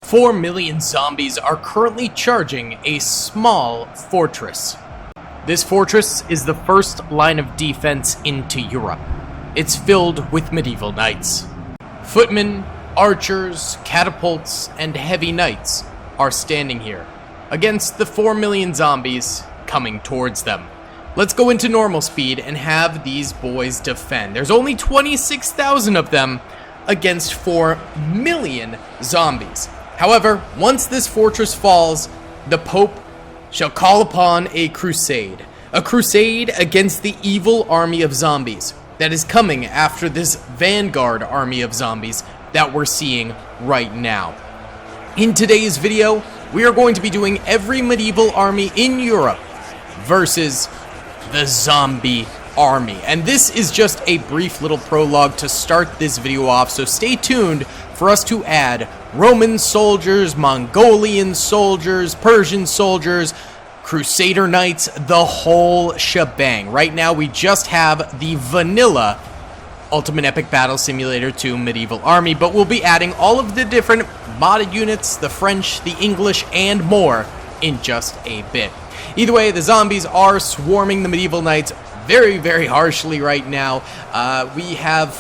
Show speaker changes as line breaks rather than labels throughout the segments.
4 million zombies are currently charging a small fortress. This fortress is the first line of defense into Europe. It's filled with medieval knights. Footmen, archers, catapults, and heavy knights are standing here against the 4 million zombies coming towards them. Let's go into normal speed and have these boys defend. There's only 26,000 of them against 4 million zombies. However, once this fortress falls, the Pope shall call upon a crusade against the evil army of zombies that is coming after this vanguard army of zombies that we're seeing right now. In today's video, we are going to be doing every medieval army in Europe versus the zombie army. And this is just a brief little prologue to start this video off, so stay tuned for us to add Roman soldiers, Mongolian soldiers, Persian soldiers, Crusader Knights, the whole shebang. Right now we just have the vanilla Ultimate Epic Battle Simulator 2 Medieval Army, but we'll be adding all of the different modded units, the French, the English, and more in just a bit. Either way, the zombies are swarming the medieval knights very, very harshly right now. We have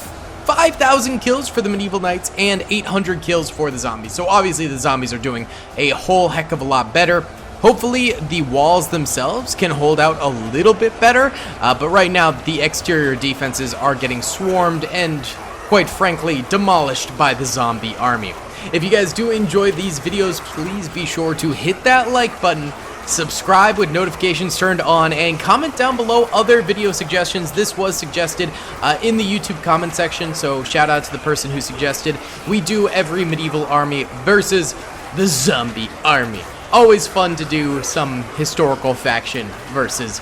5,000 kills for the medieval knights and 800 kills for the zombies. So obviously the zombies are doing a whole heck of a lot better. Hopefully the walls themselves can hold out a little bit better, but right now the exterior defenses are getting swarmed and, quite frankly, demolished by the zombie army. If you guys do enjoy these videos, please be sure to hit that like button, subscribe with notifications turned on, and comment down below other video suggestions. This was suggested in the YouTube comment section, so shout out to the person who suggested we do every medieval army versus the zombie army. Always fun to do some historical faction versus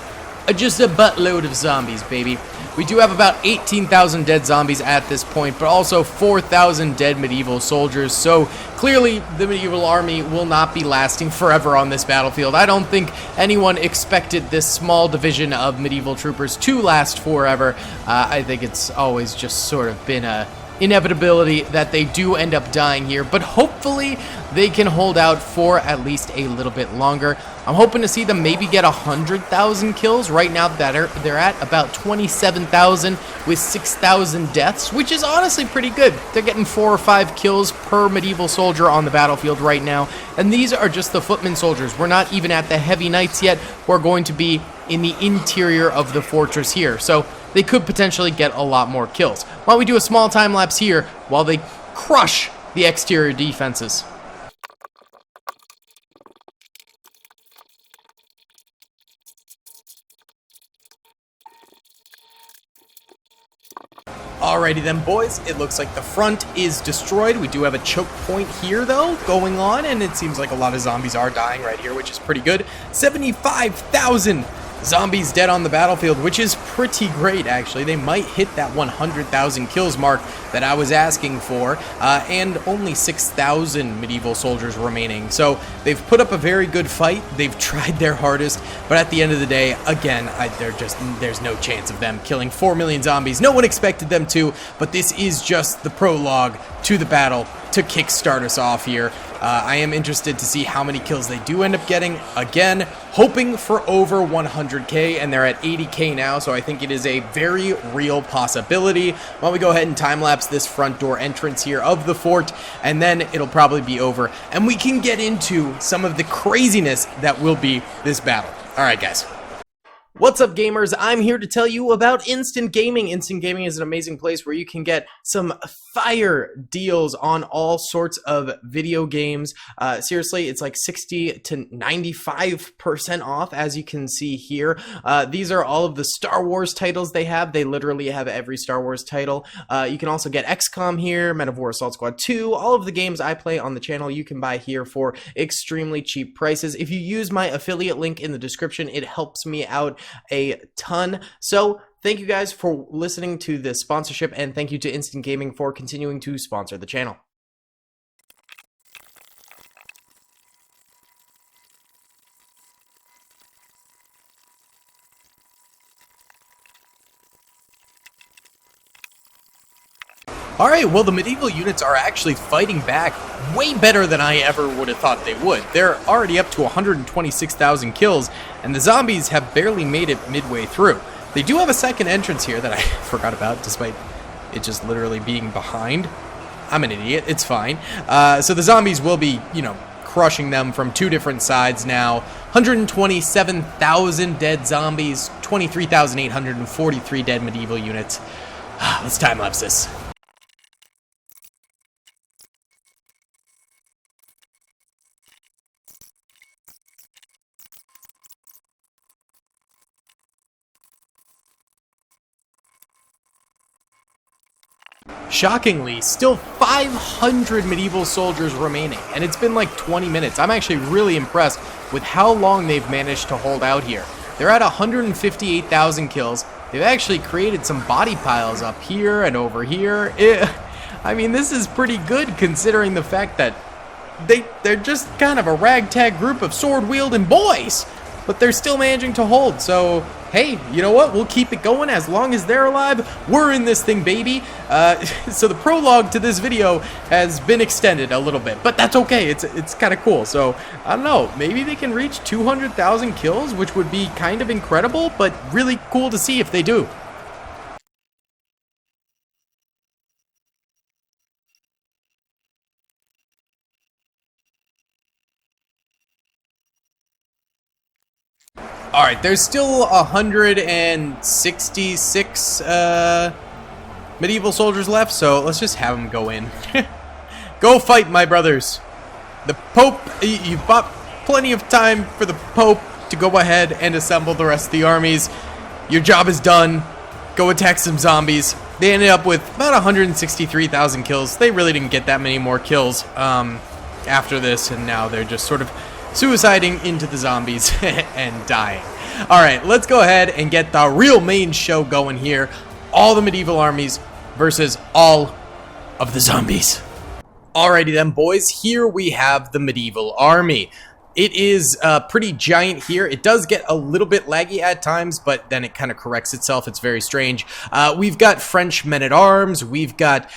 just a buttload of zombies, baby. We do have about 18,000 dead zombies at this point, but also 4,000 dead medieval soldiers, so clearly the medieval army will not be lasting forever on this battlefield. I don't think anyone expected this small division of medieval troopers to last forever. I think it's always just sort of been a inevitability that they do end up dying here, but hopefully they can hold out for at least a little bit longer. I'm hoping to see them maybe get 100,000 kills. Right now they're at about 27,000 with 6,000 deaths, which is honestly pretty good. They're getting 4 or 5 kills per medieval soldier on the battlefield right now, and these are just the footman soldiers. We're not even at the heavy knights yet. We're going to be in the interior of the fortress here, so they could potentially get a lot more kills. Why don't we do a small time lapse here while they crush the exterior defenses. Alrighty then, boys, it looks like the front is destroyed. We do have a choke point here, though, going on, and it seems like a lot of zombies are dying right here, which is pretty good. 75,000 zombies dead on the battlefield, which is pretty great, actually. They might hit that 100,000 kills mark that I was asking for, and only 6,000 medieval soldiers remaining. So they've put up a very good fight. They've tried their hardest, but at the end of the day, again, there's no chance of them killing 4 million zombies. No one expected them to, but this is just the prologue to the battle to kickstart us off here. I am interested to see how many kills they do end up getting. Again, hoping for over 100k, and they're at 80k now, so I think it is a very real possibility. Why don't we go ahead and time-lapse this front door entrance here of the fort, and then it'll probably be over, and we can get into some of the craziness that will be this battle. Alright, guys. What's up, gamers? I'm here to tell you about Instant Gaming. Instant Gaming is an amazing place where you can get some fire deals on all sorts of video games. Seriously, it's like 60 to 95% off, as you can see here. These are all of the Star Wars titles they have. They literally have every Star Wars title. You can also get XCOM here, Men of War Assault Squad 2. All of the games I play on the channel you can buy here for extremely cheap prices. If you use my affiliate link in the description, it helps me out a ton. So thank you guys for listening to this sponsorship, and thank you to Instant Gaming for continuing to sponsor the channel. Alright, well the medieval units are actually fighting back way better than I ever would have thought they would. They're already up to 126,000 kills, and the zombies have barely made it midway through. They do have a second entrance here that I forgot about, despite it just literally being behind. I'm an idiot, it's fine. So the zombies will be, you know, crushing them from two different sides now. 127,000 dead zombies, 23,843 dead medieval units. Let's time-lapse this. Shockingly, still 500 medieval soldiers remaining, and it's been like 20 minutes. I'm actually really impressed with how long they've managed to hold out here. They're at 158,000 kills. They've actually created some body piles up here and over here. I mean, this is pretty good considering the fact that they're just kind of a ragtag group of sword-wielding boys, but they're still managing to hold. So hey, you know what? We'll keep it going as long as they're alive. We're in this thing, baby. So the prologue to this video has been extended a little bit, but that's okay. It's kind of cool. So I don't know. Maybe they can reach 200,000 kills, which would be kind of incredible, but really cool to see if they do. Alright, there's still 166 medieval soldiers left, so let's just have them go in. Go fight, my brothers. The Pope, you've bought plenty of time for the Pope to go ahead and assemble the rest of the armies. Your job is done. Go attack some zombies. They ended up with about 163,000 kills. They really didn't get that many more kills after this, and now they're just sort of suiciding into the zombies and dying. Alright, let's go ahead and get the real main show going here. All the medieval armies versus all of the zombies. Alrighty then, boys, here we have the medieval army. It is pretty giant here. It does get a little bit laggy at times, but then it kind of corrects itself. It's very strange. We've got French men-at-arms. We've got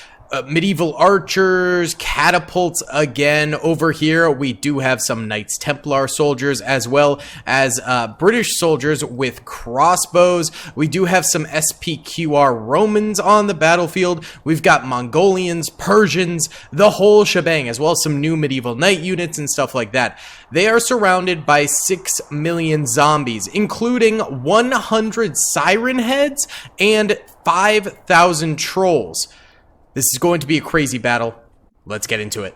medieval archers, catapults again. Over here we do have some Knights Templar soldiers, as well as British soldiers with crossbows. We do have some SPQR Romans on the battlefield. We've got Mongolians, Persians, the whole shebang, as well as some new medieval knight units and stuff like that. They are surrounded by 6 million zombies, including 100 siren heads and 5,000 trolls. This is going to be a crazy battle. Let's get into it.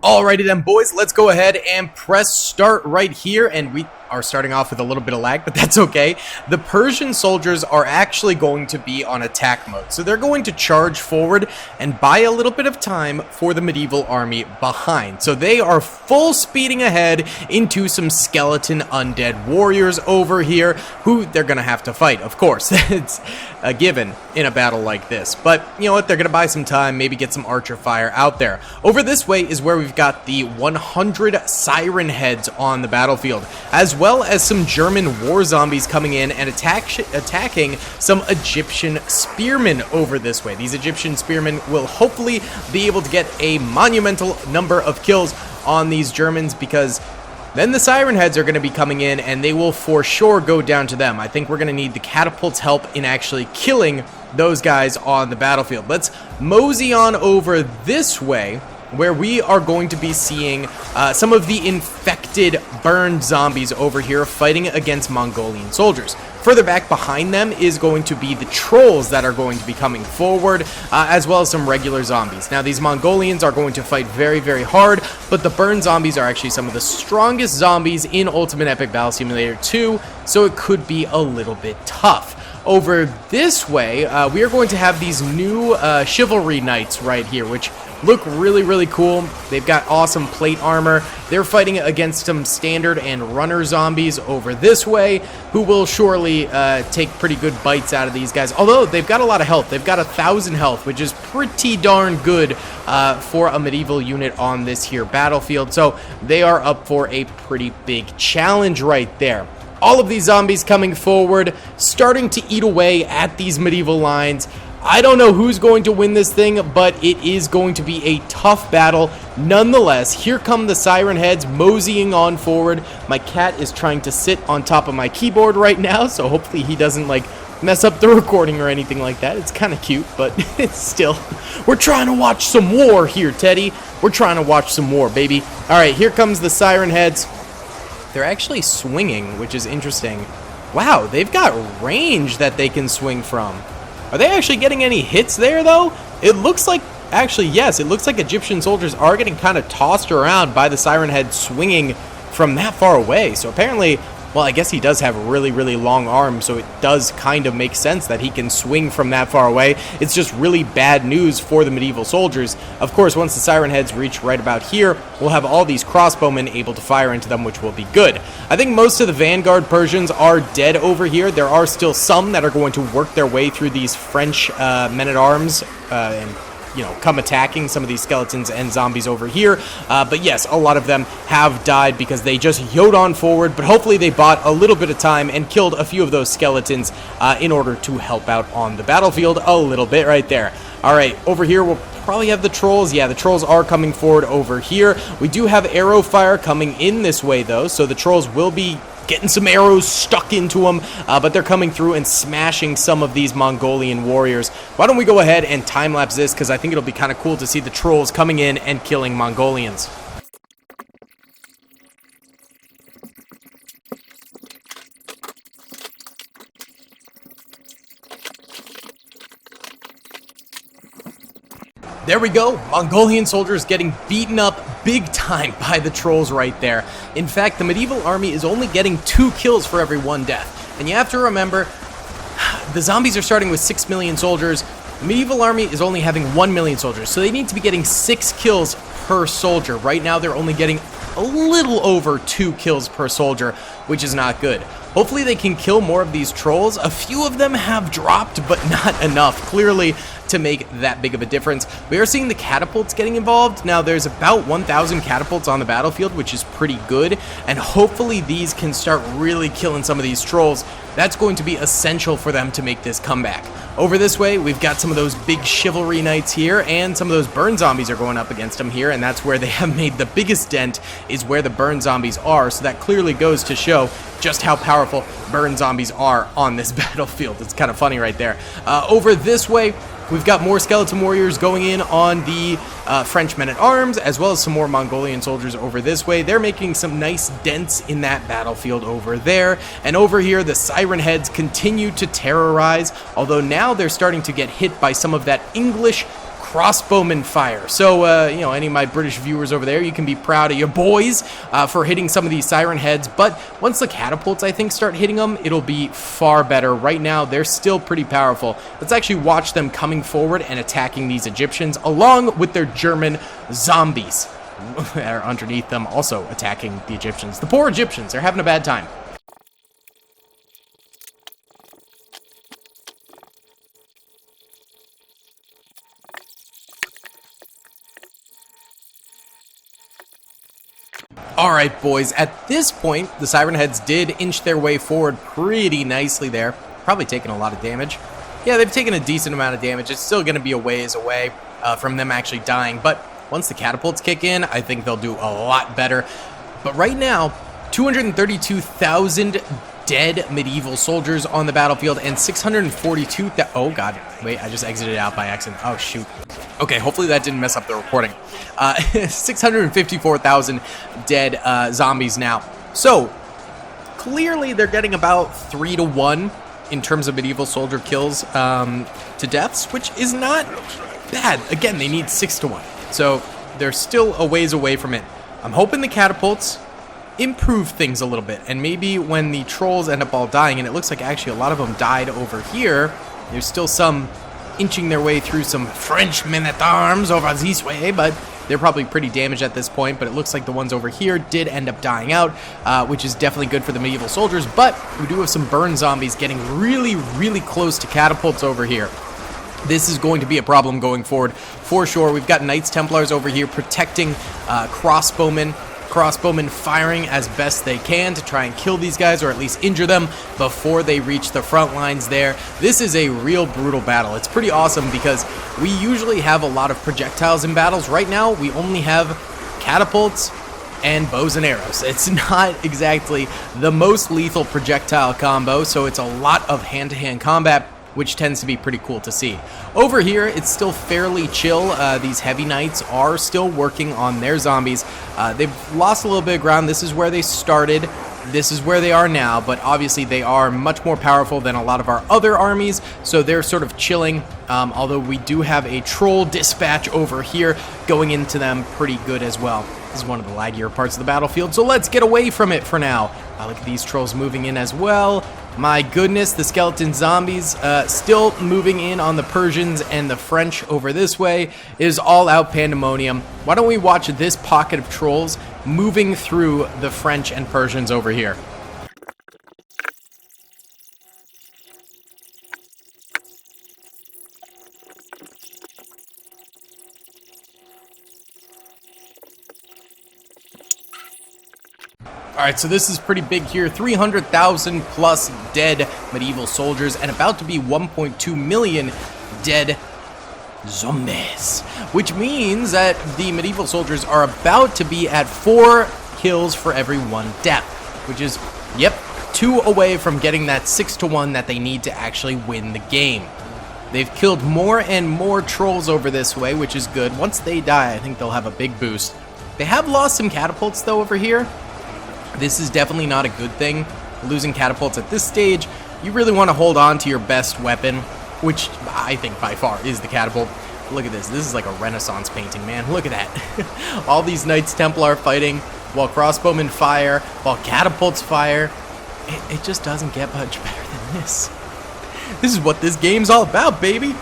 Alrighty then, boys, let's go ahead and press start right here, and we are starting off with a little bit of lag, but that's okay. The Persian soldiers are actually going to be on attack mode, so they're going to charge forward and buy a little bit of time for the medieval army behind. So they are full speeding ahead into some skeleton undead warriors over here, who they're gonna have to fight, of course. It's a given in a battle like this, but you know what, they're gonna buy some time, maybe get some archer fire out there. Over this way is where we've got the 100 siren heads on the battlefield, as well as some German war zombies coming in and attacking some Egyptian spearmen over this way. These Egyptian spearmen will hopefully be able to get a monumental number of kills on these Germans, because then the siren heads are going to be coming in and they will for sure go down to them. I think we're going to need the catapult's help in actually killing those guys on the battlefield. Let's mosey on over this way, where we are going to be seeing some of the infected, burned zombies over here fighting against Mongolian soldiers. Further back behind them is going to be the trolls that are going to be coming forward, as well as some regular zombies. Now, these Mongolians are going to fight very, very hard, but the burned zombies are actually some of the strongest zombies in Ultimate Epic Battle Simulator 2, so it could be a little bit tough. Over this way, we are going to have these new chivalry knights right here, which look really, really cool. They've got awesome plate armor. They're fighting against some standard and runner zombies over this way, who will surely take pretty good bites out of these guys. Although they've got a lot of health. They've got 1,000 health, which is pretty darn good for a medieval unit on this here battlefield. So they are up for a pretty big challenge right there. All of these zombies coming forward, starting to eat away at these medieval lines. I don't know who's going to win this thing, but it is going to be a tough battle. Nonetheless, here come the Siren Heads moseying on forward. My cat is trying to sit on top of my keyboard right now, so hopefully he doesn't, like, mess up the recording or anything like that. It's kind of cute, but it's still... We're trying to watch some war here, Teddy. We're trying to watch some war, baby. All right, here comes the Siren Heads. They're actually swinging, which is interesting. Wow, they've got range that they can swing from. Are they actually getting any hits there, though? It looks like, actually, yes, it looks like Egyptian soldiers are getting kind of tossed around by the Siren Head swinging from that far away. So apparently, well, I guess he does have really, really long arms, so it does kind of make sense that he can swing from that far away. It's just really bad news for the medieval soldiers. Of course, once the Siren Heads reach right about here, we'll have all these crossbowmen able to fire into them, which will be good. I think most of the vanguard Persians are dead over here. There are still some that are going to work their way through these French men-at-arms and, you know, come attacking some of these skeletons and zombies over here. But yes, a lot of them have died because they just yelled on forward, but hopefully they bought a little bit of time and killed a few of those skeletons in order to help out on the battlefield a little bit right there. All right, over here we'll probably have the trolls. Yeah, the trolls are coming forward over here. We do have arrow fire coming in this way, though, so the trolls will be getting some arrows stuck into them, but they're coming through and smashing some of these Mongolian warriors. Why don't we go ahead and time-lapse this, because I think it'll be kind of cool to see the trolls coming in and killing Mongolians. There we go, Mongolian soldiers getting beaten up big time by the trolls right there. In fact, the medieval army is only getting 2 kills for every 1 death. And you have to remember, the zombies are starting with 6 million soldiers. The medieval army is only having 1 million soldiers, so they need to be getting 6 kills per soldier. Right now, they're only getting a little over 2 kills per soldier, which is not good. Hopefully they can kill more of these trolls. A few of them have dropped, but not enough, clearly, to make that big of a difference. We are seeing the catapults getting involved. Now, there's about 1,000 catapults on the battlefield, which is pretty good, and hopefully these can start really killing some of these trolls. That's going to be essential for them to make this comeback. Over this way, we've got some of those big chivalry knights here, and some of those burn zombies are going up against them here, and that's where they have made the biggest dent, is where the burn zombies are, so that clearly goes to show just how powerful burn zombies are on this battlefield. It's kind of funny right there. Over this way, we've got more skeleton warriors going in on the French men-at-arms, as well as some more Mongolian soldiers over this way. They're making some nice dents in that battlefield over there. And over here, the Siren Heads continue to terrorize, although now they're starting to get hit by some of that English crossbowman fire. So, you know, any of my British viewers over there, you can be proud of your boys for hitting some of these Siren Heads. But once the catapults, I think, start hitting them, it'll be far better. Right now, they're still pretty powerful. Let's actually watch them coming forward and attacking these Egyptians, along with their German zombies that are underneath them, also attacking the Egyptians. The poor Egyptians, they're having a bad time. Alright boys, at this point, the Siren Heads did inch their way forward pretty nicely there. Probably taking a lot of damage. Yeah, they've taken a decent amount of damage. It's still going to be a ways away from them actually dying. But once the catapults kick in, I think they'll do a lot better. But right now, 232,000 dead medieval soldiers on the battlefield and 642,000... Oh god, wait, I just exited out by accident. Oh shoot. Okay, hopefully that didn't mess up the recording. 654,000 dead zombies now. So, clearly they're getting about 3 to 1 in terms of medieval soldier kills to deaths, which is not bad. Again, they need 6 to 1. So, they're still a ways away from it. I'm hoping the catapults improve things a little bit, and maybe when the trolls end up all dying, and it looks like actually a lot of them died over here, there's still some inching their way through some French men-at-arms over this way, but they're probably pretty damaged at this point. But it looks like the ones over here did end up dying out, which is definitely good for the medieval soldiers. But we do have some burn zombies getting really, really close to catapults over here. This is going to be a problem going forward for sure. We've got Knights Templars over here protecting crossbowmen. crossbowmen firing as best they can to try and kill these guys, or at least injure them before they reach the front lines there. This is a real brutal battle. It's pretty awesome because we usually have a lot of projectiles in battles. Right now, we only have catapults and bows and arrows. It's not exactly the most lethal projectile combo, so it's a lot of hand-to-hand combat, which tends to be pretty cool to see. Over here, it's still fairly chill. These heavy knights are still working on their zombies. They've lost a little bit of ground. This is where they started. This is where they are now, but obviously they are much more powerful than a lot of our other armies, so they're sort of chilling, although we do have a troll dispatch over here going into them pretty good as well. This is one of the laggier parts of the battlefield, so let's get away from it for now. Look at these trolls moving in as well. My goodness, the skeleton zombies still moving in on the Persians and the French over this way. It is all out pandemonium. Why don't we watch this pocket of trolls moving through the French and Persians over here. Alright, so this is pretty big here. 300,000 plus dead medieval soldiers and about to be 1.2 million dead zombies. Which means that the medieval soldiers are about to be at 4 kills for every 1 death. Which is, yep, 2 away from getting that 6-to-1 that they need to actually win the game. They've killed more and more trolls over this way, which is good. Once they die, I think they'll have a big boost. They have lost some catapults, though, over here. This is definitely not a good thing. Losing catapults at this stage, you really want to hold on to your best weapon, which I think by far is the catapult. Look at this. This is like a Renaissance painting, man. Look at that. All these Knights Templar fighting while crossbowmen fire, while catapults fire. It just doesn't get much better than this. This is what this game's all about, baby.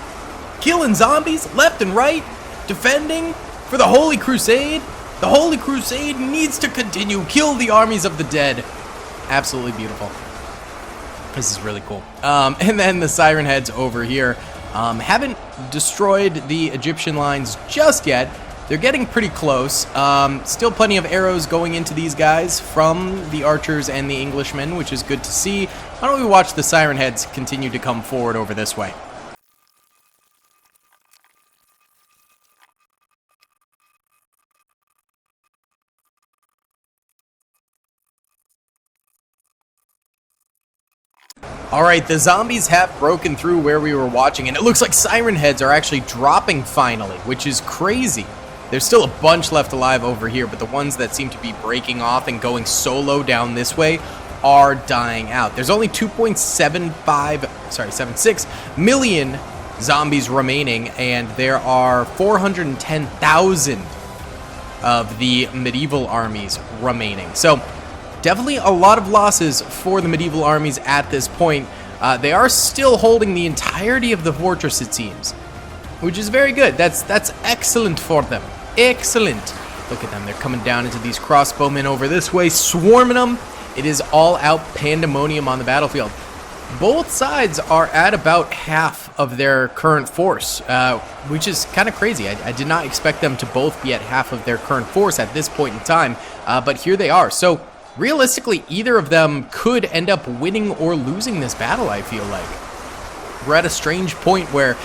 Killing zombies left and right, defending for the Holy Crusade. The Holy Crusade needs to continue. Kill the armies of the dead. Absolutely beautiful. This is really cool. And then the Siren Heads over here haven't destroyed the Egyptian lines just yet. They're getting pretty close. Still plenty of arrows going into these guys from the archers and the Englishmen, which is good to see. Why don't we watch the Siren Heads continue to come forward over this way? Alright, the zombies have broken through where we were watching, and it looks like Siren Heads are actually dropping finally, which is crazy. There's still a bunch left alive over here, but the ones that seem to be breaking off and going solo down this way are dying out. There's only 76 million zombies remaining, and there are 410,000 of the medieval armies remaining. So definitely a lot of losses for the medieval armies at this point. They are still holding the entirety of the fortress, it seems, which is very good. That's excellent for them. Excellent. Look at them. They're coming down into these crossbowmen over this way, swarming them. It is all out pandemonium on the battlefield. Both sides are at about half of their current force, which is kind of crazy. I did not expect them to both be at half of their current force at this point in time, but here they are. So realistically, either of them could end up winning or losing this battle, I feel like. We're at a strange point where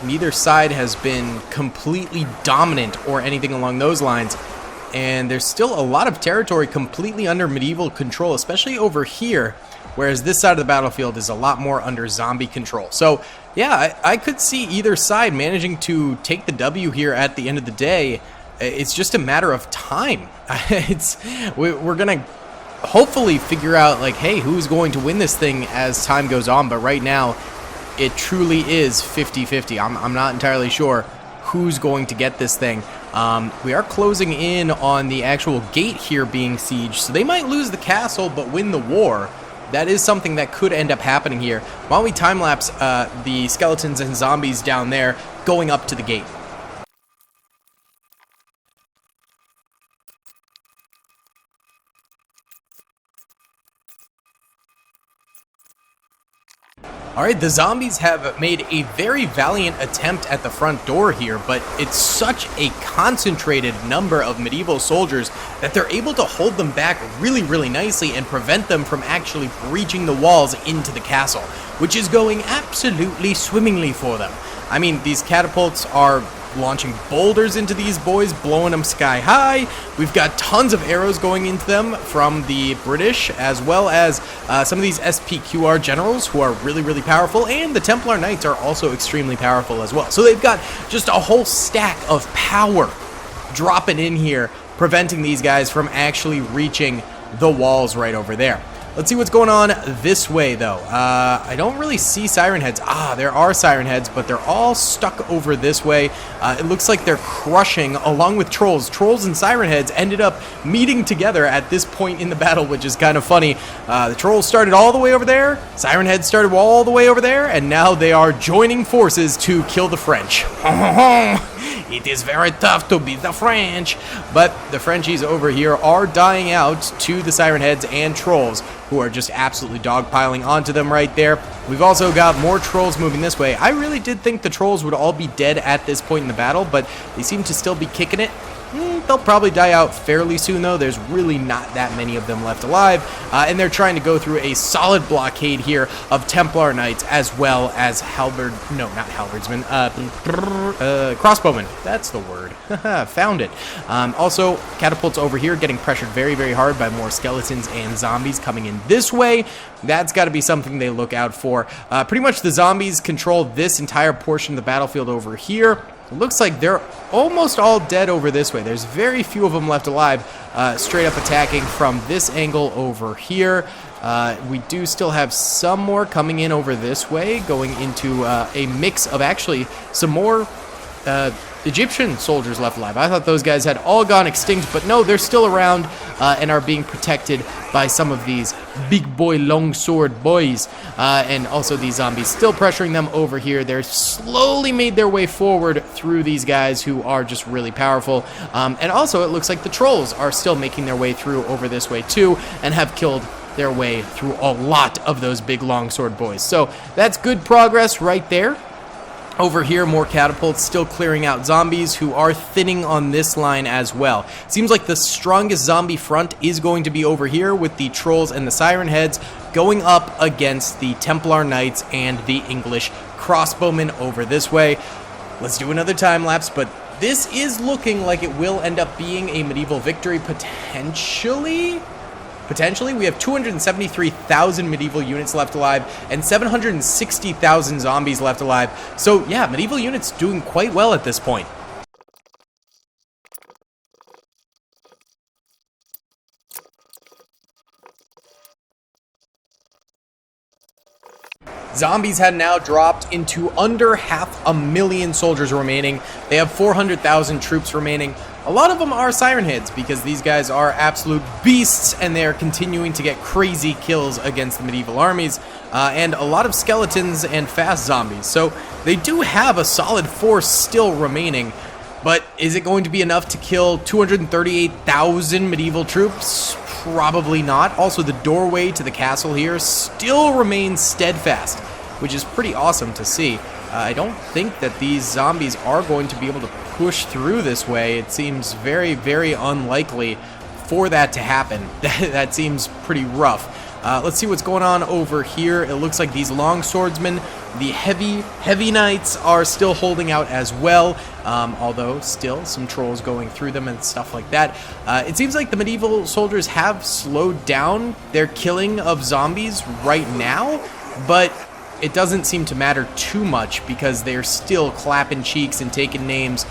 neither side has been completely dominant or anything along those lines, and there's still a lot of territory completely under medieval control, especially over here, whereas this side of the battlefield is a lot more under zombie control. So yeah, I could see either side managing to take the W here at the end of the day. It's just a matter of time. We're gonna hopefully figure out, like, hey, who's going to win this thing as time goes on, but right now it truly is 50-50. I'm not entirely sure who's going to get this thing. We are closing in on the actual gate here being sieged, so they might lose the castle but win the war. That is something that could end up happening here. Why don't we time-lapse the skeletons and zombies down there going up to the gate. Alright, the zombies have made a very valiant attempt at the front door here, but it's such a concentrated number of medieval soldiers that they're able to hold them back really, really nicely and prevent them from actually breaching the walls into the castle, which is going absolutely swimmingly for them. I mean, these catapults are launching boulders into these boys, blowing them sky high. We've got tons of arrows going into them from the British, as well as some of these SPQR generals who are really, really powerful, and the Templar Knights are also extremely powerful as well. So they've got just a whole stack of power dropping in here, preventing these guys from actually reaching the walls right over there. Let's see what's going on this way, though. I don't really see siren heads. There are siren heads, but they're all stuck over this way. It looks like they're crushing along with trolls. Trolls and siren heads ended up meeting together at this point in the battle, which is kind of funny. The trolls started all the way over there. Siren heads started all the way over there, and now they are joining forces to kill the French. It is very tough to beat the French, but the Frenchies over here are dying out to the siren heads and trolls, who are just absolutely dogpiling onto them right there. We've also got more trolls moving this way. I really did think the trolls would all be dead at this point in the battle, but they seem to still be kicking it. They'll probably die out fairly soon, though. There's really not that many of them left alive, and they're trying to go through a solid blockade here of Templar Knights, as well as crossbowmen. That's the word. Found it. Also, catapults over here getting pressured very, very hard by more skeletons and zombies coming in this way. That's got to be something they look out for. Pretty much the zombies control this entire portion of the battlefield over here. It looks like they're almost all dead over this way. There's very few of them left alive, straight up attacking from this angle over here. We do still have some more coming in over this way, going into a mix of actually some more Egyptian soldiers left alive. I thought those guys had all gone extinct, but no, they're still around and are being protected by some of these big boy longsword boys. And also these zombies still pressuring them over here. They're slowly made their way forward through these guys who are just really powerful. And also it looks like the trolls are still making their way through over this way too, and have killed their way through a lot of those big longsword boys. So that's good progress right there. Over here, more catapults still clearing out zombies who are thinning on this line as well. Seems like the strongest zombie front is going to be over here with the trolls and the siren heads going up against the Templar Knights and the English crossbowmen over this way. Let's do another time lapse, but this is looking like it will end up being a medieval victory potentially. We have 273,000 medieval units left alive and 760,000 zombies left alive. So yeah, medieval units doing quite well at this point. Zombies had now dropped into under 500,000 soldiers remaining. They have 400,000 troops remaining. A lot of them are siren heads because these guys are absolute beasts and they're continuing to get crazy kills against the medieval armies, and a lot of skeletons and fast zombies. So they do have a solid force still remaining, but is it going to be enough to kill 238,000 medieval troops? Probably not. Also, the doorway to the castle here still remains steadfast, which is pretty awesome to see. I don't think that these zombies are going to be able to push through this way. It seems very, very unlikely for that to happen. That seems pretty rough. Let's see what's going on over here. It looks like these long swordsmen, the heavy knights, are still holding out as well, although still some trolls going through them and stuff like that. It seems like the medieval soldiers have slowed down their killing of zombies right now, but it doesn't seem to matter too much because they're still clapping cheeks and taking names,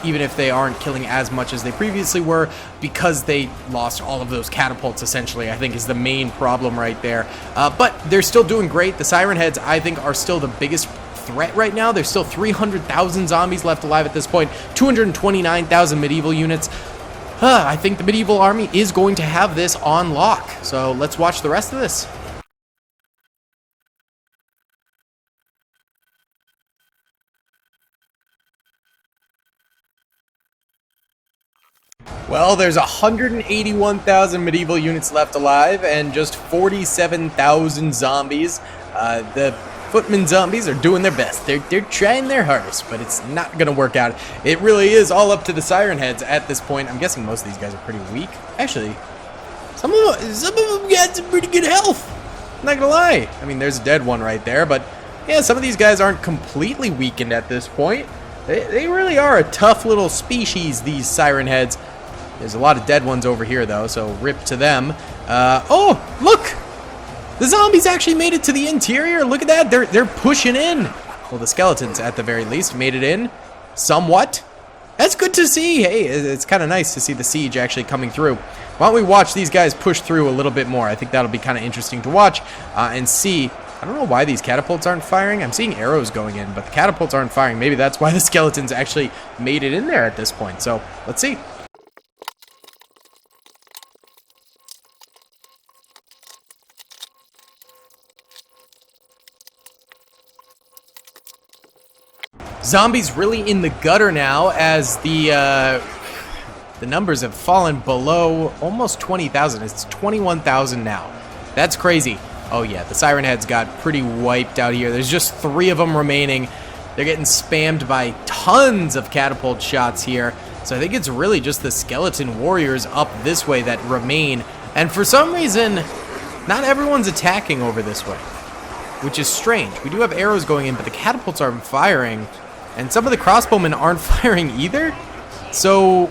even if they aren't killing as much as they previously were, because they lost all of those catapults, essentially, I think is the main problem right there. But they're still doing great. The siren heads, I think, are still the biggest threat right now. There's still 300,000 zombies left alive at this point, 229,000 medieval units. I think the medieval army is going to have this on lock. So let's watch the rest of this. Well, there's 181,000 medieval units left alive and just 47,000 zombies. The footman zombies are doing their best. They're trying their hardest, but it's not going to work out. It really is all up to the siren heads at this point. I'm guessing most of these guys are pretty weak. Actually, some of them got some pretty good health. I'm not going to lie. I mean, there's a dead one right there, but yeah, some of these guys aren't completely weakened at this point. They really are a tough little species, these siren heads. There's a lot of dead ones over here, though, so rip to them. Oh, look! The zombies actually made it to the interior. Look at that. They're pushing in. Well, the skeletons, at the very least, made it in somewhat. That's good to see. Hey, it's kind of nice to see the siege actually coming through. Why don't we watch these guys push through a little bit more? I think that'll be kind of interesting to watch and see. I don't know why these catapults aren't firing. I'm seeing arrows going in, but the catapults aren't firing. Maybe that's why the skeletons actually made it in there at this point. So, let's see. Zombies really in the gutter now as the numbers have fallen below almost 20,000. It's 21,000 now. That's crazy. Oh yeah, the siren heads got pretty wiped out here. There's just 3 of them remaining. They're getting spammed by tons of catapult shots here. So I think it's really just the skeleton warriors up this way that remain. And for some reason, not everyone's attacking over this way, which is strange. We do have arrows going in, but the catapults aren't firing. And some of the crossbowmen aren't firing either. So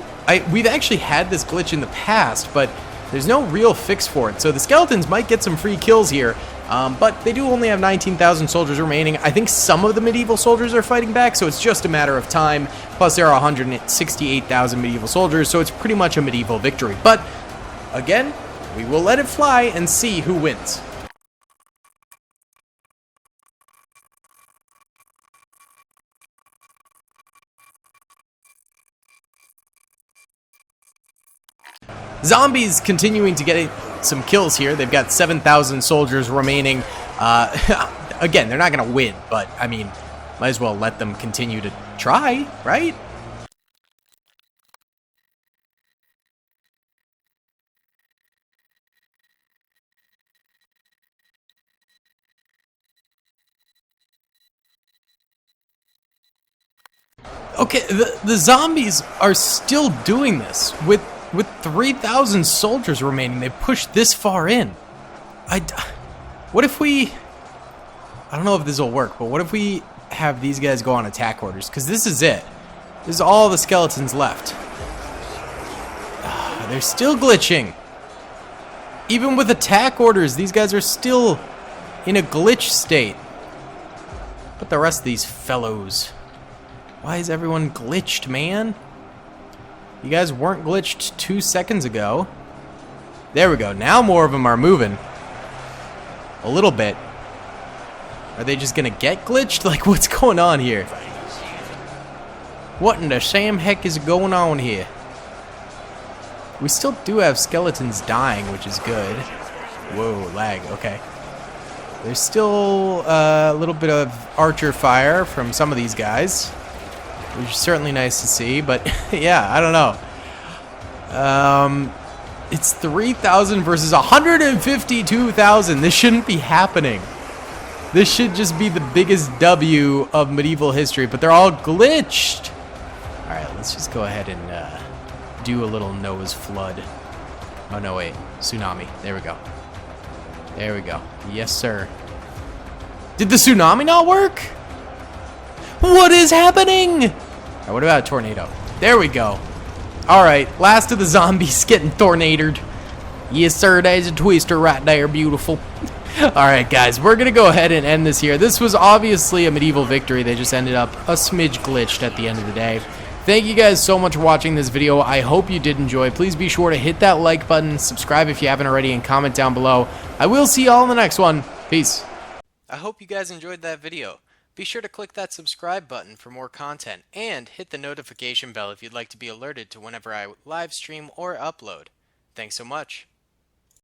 we've actually had this glitch in the past, but there's no real fix for it. So the skeletons might get some free kills here, but they do only have 19,000 soldiers remaining. I think some of the medieval soldiers are fighting back, so it's just a matter of time. Plus there are 168,000 medieval soldiers, so it's pretty much a medieval victory. But again, we will let it fly and see who wins. Zombies continuing to get some kills here. They've got 7,000 soldiers remaining. Again, they're not going to win, but, I mean, might as well let them continue to try, right? Okay, the zombies are still doing this with 3,000 soldiers remaining. They pushed this far in. What if we... I don't know if this will work, but what if we have these guys go on attack orders? Because this is it. This is all the skeletons left. They're still glitching. Even with attack orders, these guys are still in a glitch state. But the rest of these fellows... Why is everyone glitched, man? You guys weren't glitched 2 seconds ago. There we go. Now more of them are moving. A little bit. Are they just gonna get glitched? Like, what's going on here? What in the Sam heck is going on here? We still do have skeletons dying, which is good. Whoa, lag. Okay. There's still a little bit of archer fire from some of these guys, which is certainly nice to see, but yeah, I don't know. It's 3,000 versus 152,000. This shouldn't be happening. This should just be the biggest W of medieval history, but they're all glitched. All right, let's just go ahead and do a little nose flood. Oh, no, wait. Tsunami. There we go. There we go. Yes, sir. Did the tsunami not work? What is happening? Right, what about a tornado? There we go. Alright, last of the zombies getting tornadoed. Yes, sir, there's a twister right there. Beautiful. Alright, guys, we're going to go ahead and end this here. This was obviously a medieval victory. They just ended up a smidge glitched at the end of the day. Thank you guys so much for watching this video. I hope you did enjoy. Please be sure to hit that like button, subscribe if you haven't already, and comment down below. I will see y'all in the next one. Peace. I hope you guys enjoyed that video. Be sure to click that subscribe button for more content, and hit the notification bell if you'd like to be alerted to whenever I live stream or upload. Thanks so much.